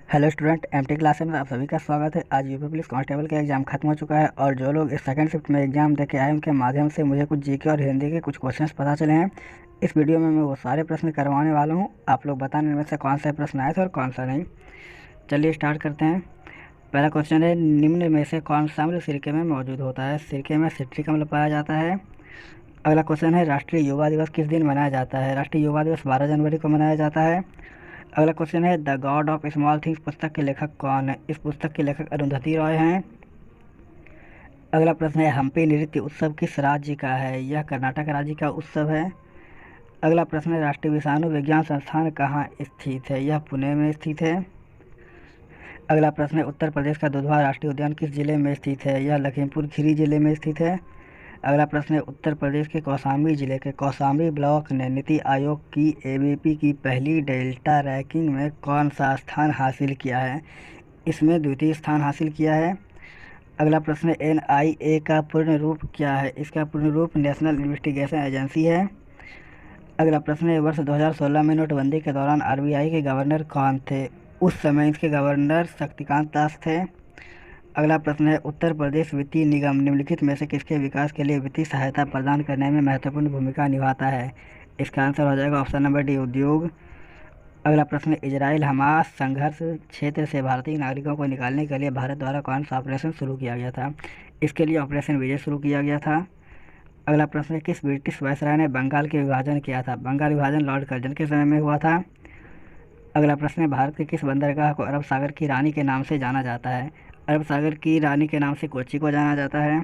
Hello student, MT class में आप सभी का स्वागत है। आज यूपी पुलिस कांस्टेबल का एग्ज़ाम खत्म हो चुका है और जो लोग इस सेकंड शिफ्ट में एग्ज़ाम देके आए उनके माध्यम से मुझे कुछ जीके और हिंदी के कुछ क्वेश्चंस पता चले हैं। इस वीडियो में मैं वो सारे प्रश्न करवाने वाला हूँ। आप लोग बताने में से कौन सा प्रश्न आए थे और कौन सा नहीं। चलिए स्टार्ट करते हैं। पहला क्वेश्चन है, निम्न में से कौन सा अम्ल सिरके में मौजूद होता है? सिरके में सिट्रिक अम्ल पाया जाता है। अगला क्वेश्चन है, राष्ट्रीय युवा दिवस किस दिन मनाया जाता है? राष्ट्रीय युवा दिवस 12 जनवरी को मनाया जाता है। अगला क्वेश्चन है, the God of small things पुस्तक के लेखक कौन है? इस पुस्तक के लेखक अरुंधति रॉय हैं। अगला प्रश्न है, हम्पी नृत्य उत्सव किस राज्य का है? यह कर्नाटक राज्य का उत्सव है। अगला प्रश्न है, राष्ट्रीय विषाणु विज्ञान संस्थान कहाँ स्थित है? यह पुणे में स्थित है। अगला प्रश्न है, उत्तर प्रदेश का दुधवा राष्ट्रीय उद्यान किस जिले में स्थित है? यह लखीमपुर खीरी जिले में स्थित है। अगला प्रश्न है, उत्तर प्रदेश के कौशाम्बी जिले के कौशाम्बी ब्लॉक ने नीति आयोग की एबीपी की पहली डेल्टा रैंकिंग में कौन सा स्थान हासिल किया है? इसमें द्वितीय स्थान हासिल किया है। अगला प्रश्न है, एनआईए का पूर्ण रूप क्या है? इसका पूर्ण रूप नेशनल इन्वेस्टिगेशन एजेंसी है। अगला प्रश्न है, वर्ष 2016 में नोटबंदी के दौरान आरबीआई के गवर्नर कौन थे? उस समय इसके गवर्नर शक्तिकांत दास थे। अगला प्रश्न है, उत्तर प्रदेश वित्तीय निगम निम्नलिखित में से किसके विकास के लिए वित्तीय सहायता प्रदान करने में महत्वपूर्ण भूमिका निभाता है? इसका आंसर हो जाएगा ऑप्शन नंबर डी, उद्योग। अगला प्रश्न है, इजराइल हमास संघर्ष क्षेत्र से भारतीय नागरिकों को निकालने के लिए भारत द्वारा कौन सा ऑपरेशन शुरू किया गया था? इसके लिए ऑपरेशन विजय शुरू किया गया था। अगला प्रश्न है, किस ब्रिटिश वायसराय ने बंगाल के विभाजन किया था? बंगाल विभाजन लॉर्ड कर्जन के समय में हुआ था। अगला प्रश्न है, भारत के किस बंदरगाह को अरब सागर की रानी के नाम से जाना जाता है? अरब सागर की रानी के नाम से कोच्चि को जाना जाता है।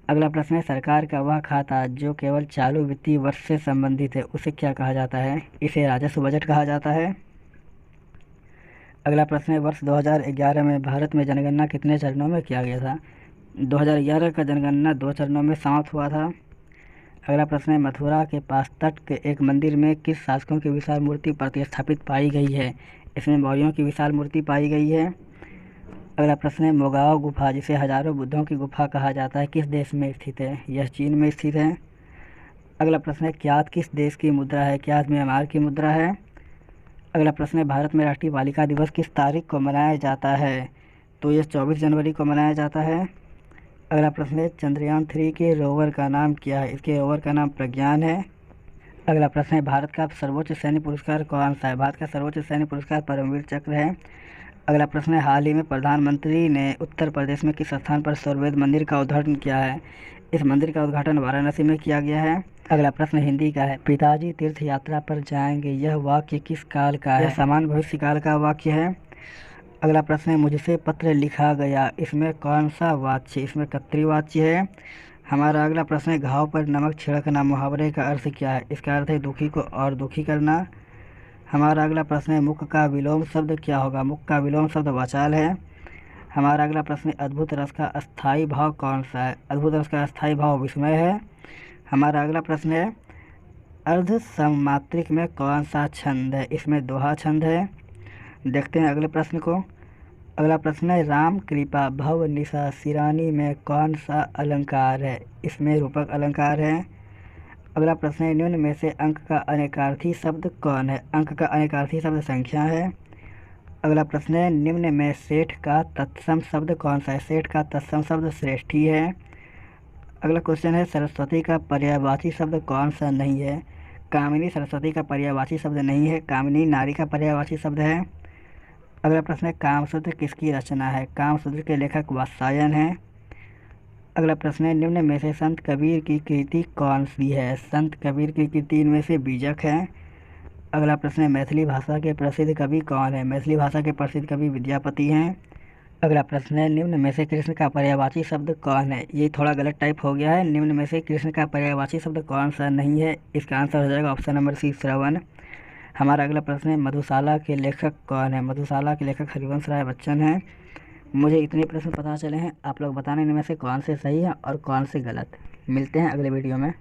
अगला प्रश्न है, सरकार का वह खाता जो केवल चालू वित्तीय वर्ष से संबंधित है उसे क्या कहा जाता है? इसे राजस्व बजट कहा जाता है। अगला प्रश्न है, वर्ष 2011 में भारत में जनगणना कितने चरणों में किया गया था? 2011 का जनगणना 2 चरणों में समाप्त हुआ था। अगला प्रश्न है, मथुरा के पास तट के एक मंदिर में किस शासकों की विशाल मूर्ति प्रतिष्ठापित पाई गई है? इसमें मौर्यों की विशाल मूर्ति पाई गई है। अगला प्रश्न है, मोगाओ गुफा जिसे हजारों बुद्धों की गुफा कहा जाता है किस देश में स्थित है? यह चीन में स्थित है। अगला प्रश्न है, क्यात किस देश की मुद्रा है? क्यात म्यांमार की मुद्रा है। अगला प्रश्न है, भारत में राष्ट्रीय बालिका दिवस किस तारीख को मनाया जाता है? तो यह 24 जनवरी को मनाया जाता है। अगला प्रश्न है, चंद्रयान 3 के रोवर का नाम क्या है? इसके रोवर का नाम प्रज्ञान है। अगला प्रश्न है, भारत का सर्वोच्च सैन्य पुरस्कार कौन सा है? भारत का सर्वोच्च सैन्य पुरस्कार परमवीर चक्र है। अगला प्रश्न है, हाल ही में प्रधानमंत्री ने उत्तर प्रदेश में किस स्थान पर सौरवेद मंदिर का उद्घाटन किया है? इस मंदिर का उद्घाटन वाराणसी में किया गया है। अगला प्रश्न हिंदी का है, पिताजी तीर्थ यात्रा पर जाएंगे, यह वाक्य किस काल का है? यह सामान्य भविष्य काल का वाक्य है। अगला प्रश्न है, मुझसे पत्र लिखा गया, इसमें कौन सा वाच्य? इसमें कर्तृवाच्य है। हमारा अगला प्रश्न है, घाव पर नमक छिड़कना मुहावरे का अर्थ क्या है? इसका अर्थ है दुखी को और दुखी करना। हमारा अगला प्रश्न है, मुख का विलोम शब्द क्या होगा? मुख का विलोम शब्द वाचाल है। हमारा अगला प्रश्न है, अद्भुत रस का अस्थायी भाव कौन सा है? अद्भुत रस का अस्थायी भाव विस्मय है। हमारा अगला प्रश्न है, अर्ध सममात्रिक में कौन सा छंद है? इसमें दोहा छंद है। देखते हैं अगले प्रश्न को। अगला प्रश्न है, राम कृपा भव निशा सिरानी में कौन सा अलंकार है? इसमें रूपक अलंकार है। अगला प्रश्न है, निम्न में से अंक का अनेकार्थी शब्द कौन है? अंक का अनेकार्थी शब्द संख्या है। अगला प्रश्न है, निम्न में सेठ का तत्सम शब्द कौन सा है? सेठ का तत्सम शब्द श्रेष्ठी है। अगला क्वेश्चन है, सरस्वती का पर्यायवाची शब्द कौन सा नहीं है? कामिनी सरस्वती का पर्यायवाची शब्द नहीं है, कामिनी नारी का पर्यायवाची शब्द है। अगला प्रश्न है, कामसूत्र किसकी रचना है? कामसूत्र के लेखक वात्स्यायन हैं। अगला प्रश्न है, निम्न में से संत कबीर की कृति कौन सी है? संत कबीर की कृति इनमें से बीजक है। अगला प्रश्न है, मैथिली भाषा के प्रसिद्ध कवि कौन है? मैथिली भाषा के प्रसिद्ध कवि विद्यापति हैं। अगला प्रश्न है, निम्न में से कृष्ण का पर्यायवाची शब्द कौन है? ये थोड़ा गलत टाइप हो गया है। निम्न में से कृष्ण का पर्यायवाची शब्द कौन सा नहीं है? इसका आंसर हो जाएगा ऑप्शन नंबर सी, श्रवण। हमारा अगला प्रश्न है, मधुशाला के लेखक कौन है? मधुशाला के लेखक हरिवंश राय बच्चन हैं। मुझे इतने प्रश्न पता चले हैं, आप लोग बताने में से कौन से सही हैं और कौन से गलत। मिलते हैं अगले वीडियो में।